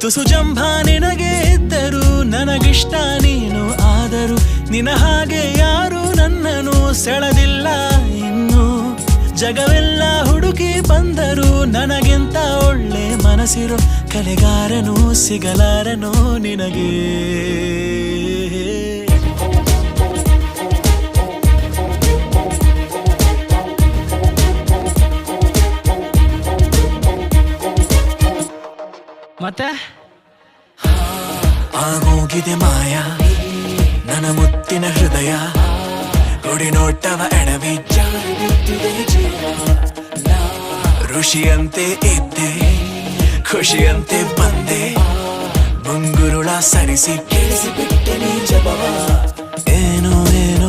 ತುಸು ಜಂಭ ನಿನಗೆ ಇದ್ದರು ನನಗಿಷ್ಟ ನೀನು ಆದರೂ ನಿನ ಹಾಗೆ ಯಾರು ನನ್ನನ್ನು ಸೆಳೆದಿಲ್ಲ ಇನ್ನು ಜಗವೆಲ್ಲ ಹುಡುಕಿ ಬಂದರು ನನಗಿಂತ ಒಳ್ಳೆ ಮನಸ್ಸಿರೋ ಕಲೆಗಾರನು ಸಿಗಲಾರನೋ ನಿನಗೆ ಮತ್ತೆ ಆಗೋಗಿದೆ ಮಾಯ ನನ್ನ ಮುತ್ತಿನ ಹೃದಯ ಗುಡಿ ನೋಟವ ಎಡವಿ ಋಷಿಯಂತೆ ಇದ್ದೆ ಖುಷಿಯಂತೆ ಬಂದೆ ಮುಂಗುರುಳ ಸರಿಸಿ ಕೇಳಿಸಿಬಿಟ್ಟೆ ನೀ ಜಪವ ಏನೋ ಏನೋ